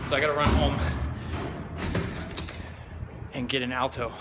So I gotta run home and get an alto.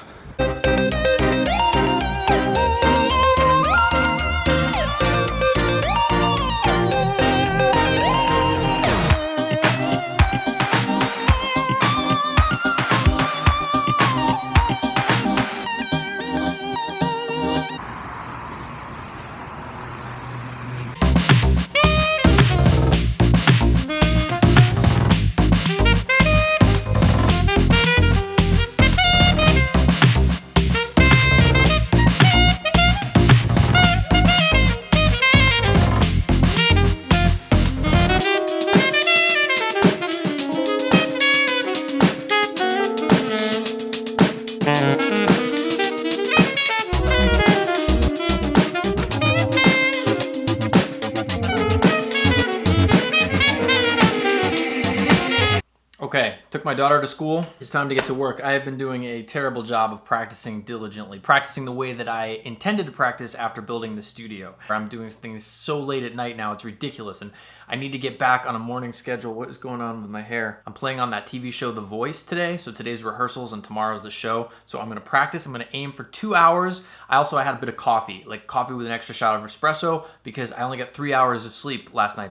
Okay, took my daughter to school. It's time to get to work. I have been doing a terrible job of practicing diligently, practicing the way that I intended to practice after building the studio. I'm doing things so late at night now, it's ridiculous, and I need to get back on a morning schedule. What is going on with my hair? I'm playing on that TV show The Voice today, so today's rehearsals and tomorrow's the show. So I'm gonna practice, I'm gonna aim for 2 hours. I had a bit of coffee, like coffee with an extra shot of espresso, because I only got 3 hours of sleep last night.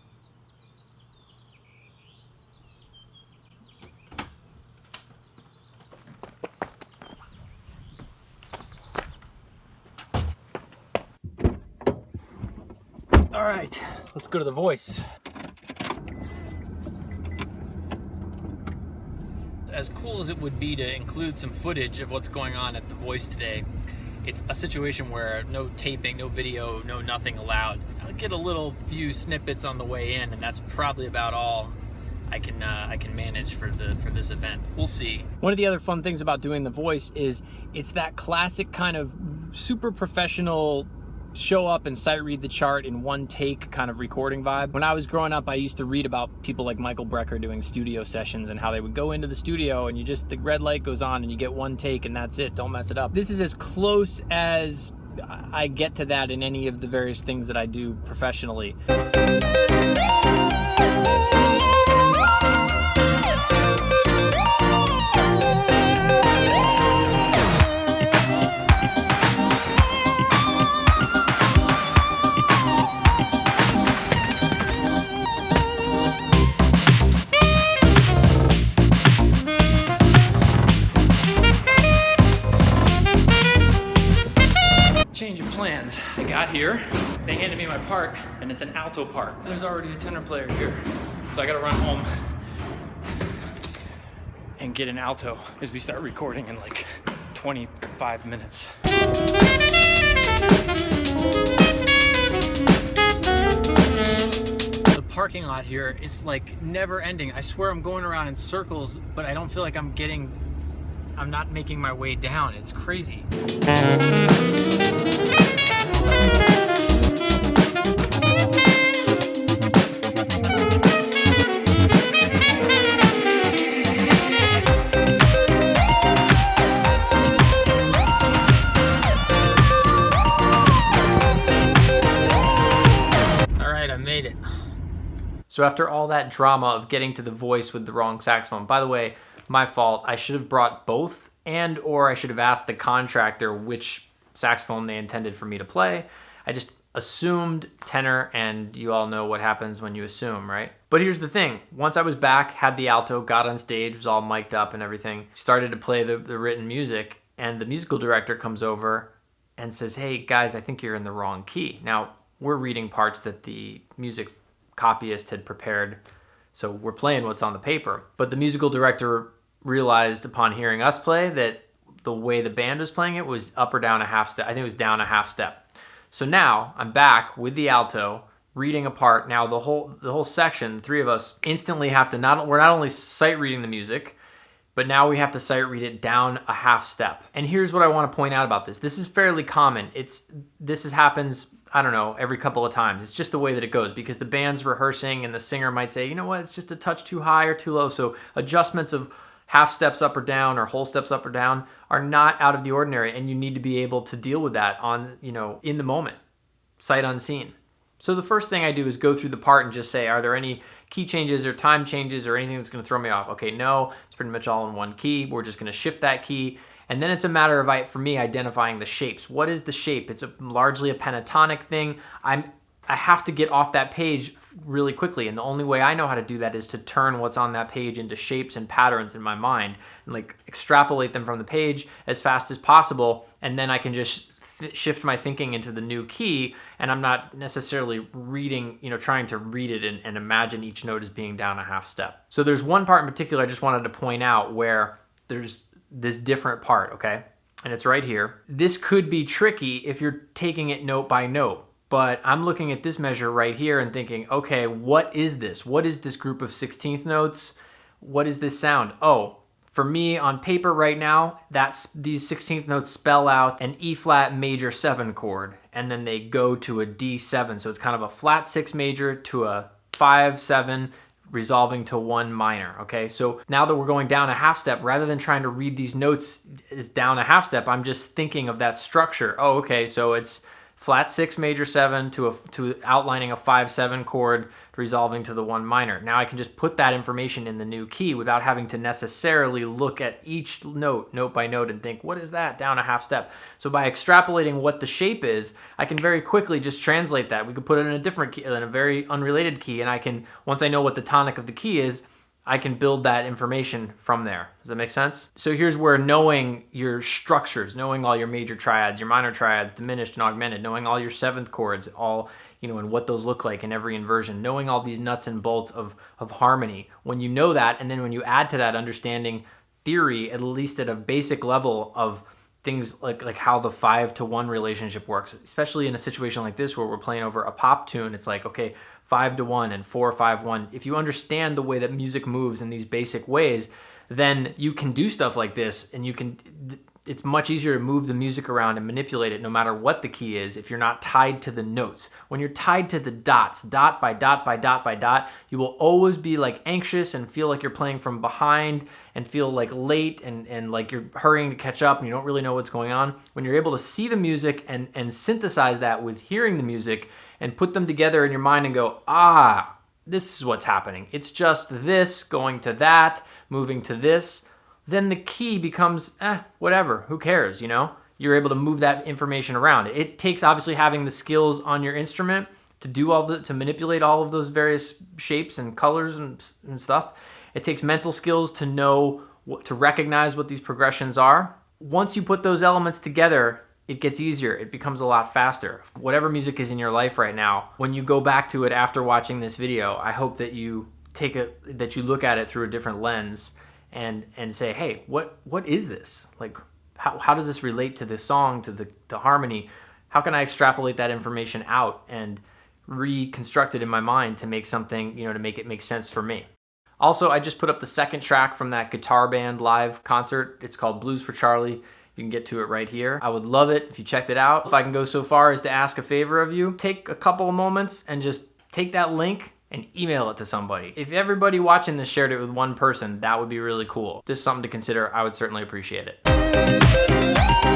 All right, let's go to The Voice. As cool as it would be to include some footage of what's going on at The Voice today, it's a situation where no taping, no video, no nothing allowed. I'll get a few snippets on the way in, and that's probably about all I can manage for this event. We'll see. One of the other fun things about doing The Voice is it's that classic kind of super professional show up and sight read the chart in one take kind of recording vibe. When I was growing up, I used to read about people like Michael Brecker doing studio sessions and how they would go into the studio and the red light goes on and you get one take and that's it, don't mess it up. This is as close as I get to that in any of the various things that I do professionally. Change of plans. I got here, they handed me my part, and it's an alto part. There's already a tenor player here. So I gotta run home and get an alto as we start recording in like 25 minutes. The parking lot here is like never ending. I swear I'm going around in circles, but I don't feel like I'm not making my way down. It's crazy. All right, I made it. So after all that drama of getting to The Voice with the wrong saxophone, by the way, my fault, I should have brought both or I should have asked the contractor which saxophone they intended for me to play. I just assumed tenor, and you all know what happens when you assume, right? But here's the thing. Once I was back, had the alto, got on stage, was all mic'd up and everything, started to play the written music, and the musical director comes over and says, "Hey guys, I think you're in the wrong key." Now, we're reading parts that the music copyist had prepared, so we're playing what's on the paper. But the musical director realized upon hearing us play that the way the band was playing it was up or down a half step. I think it was down a half step. So now I'm back with the alto, reading a part. Now the whole section, the three of us instantly have to we're not only sight reading the music, but now we have to sight read it down a half step. And here's what I want to point out about this. This is fairly common. This happens, I don't know, every couple of times. It's just the way that it goes because the band's rehearsing and the singer might say, you know what, it's just a touch too high or too low. So adjustments of half steps up or down or whole steps up or down are not out of the ordinary, and you need to be able to deal with that in the moment, sight unseen. So the first thing I do is go through the part and just say, are there any key changes or time changes or anything that's going to throw me off. Okay, no, it's pretty much all in one key. We're just going to shift that key. And then it's a matter of, for me, identifying the shapes. What is the shape? It's largely a pentatonic thing. I have to get off that page really quickly, and the only way I know how to do that is to turn what's on that page into shapes and patterns in my mind and like extrapolate them from the page as fast as possible, and then I can just shift my thinking into the new key, and I'm not necessarily reading, trying to read it and imagine each note as being down a half step. So there's one part in particular I just wanted to point out where there's this different part, okay? And it's right here. This could be tricky if you're taking it note by note. But I'm looking at this measure right here and thinking, okay, what is this? What is this group of 16th notes? What is this sound? Oh, for me on paper right now, these 16th notes spell out an E flat major 7 chord, and then they go to a D7. So it's kind of a flat 6 major to a 5-7, resolving to 1 minor, okay? So now that we're going down a half step, rather than trying to read these notes as down a half step, I'm just thinking of that structure. Oh, okay, so it's flat 6 major 7 to outlining a 5-7 chord resolving to the 1 minor. Now I can just put that information in the new key without having to necessarily look at each note by note and think, what is that down a half step? So by extrapolating what the shape is, I can very quickly just translate that. We could put it in a different key, in a very unrelated key, and I can, once I know what the tonic of the key is, I can build that information from there. Does that make sense? So here's where knowing your structures, knowing all your major triads, your minor triads, diminished and augmented, knowing all your 7th chords, all, and what those look like in every inversion, knowing all these nuts and bolts of harmony. When you know that, and then when you add to that understanding theory, at least at a basic level of things like how the 5-to-1 relationship works, especially in a situation like this where we're playing over a pop tune. It's like, okay, 5-to-1 and 4-5-1. If you understand the way that music moves in these basic ways, then you can do stuff like this, and it's much easier to move the music around and manipulate it no matter what the key is if you're not tied to the notes. When you're tied to the dots, dot by dot by dot by dot, you will always be like anxious and feel like you're playing from behind and feel like late and like you're hurrying to catch up and you don't really know what's going on. When you're able to see the music and synthesize that with hearing the music and put them together in your mind and go, this is what's happening. It's just this going to that, moving to this. Then the key becomes, whatever, who cares, You're able to move that information around. It takes obviously having the skills on your instrument to do to manipulate all of those various shapes and colors and stuff. It takes mental skills to know to recognize what these progressions are. Once you put those elements together, it gets easier. It becomes a lot faster. Whatever music is in your life right now, when you go back to it after watching this video, I hope that you look at it through a different lens and say, hey, what is this? Like, how does this relate to the song, to the harmony? How can I extrapolate that information out and reconstruct it in my mind to make something, to make it make sense for me? Also, I just put up the second track from that guitar band live concert. It's called Blues for Charlie. You can get to it right here. I would love it if you checked it out. If I can go so far as to ask a favor of you, take a couple of moments and just take that link and email it to somebody. If everybody watching this shared it with one person, that would be really cool. Just something to consider. I would certainly appreciate it.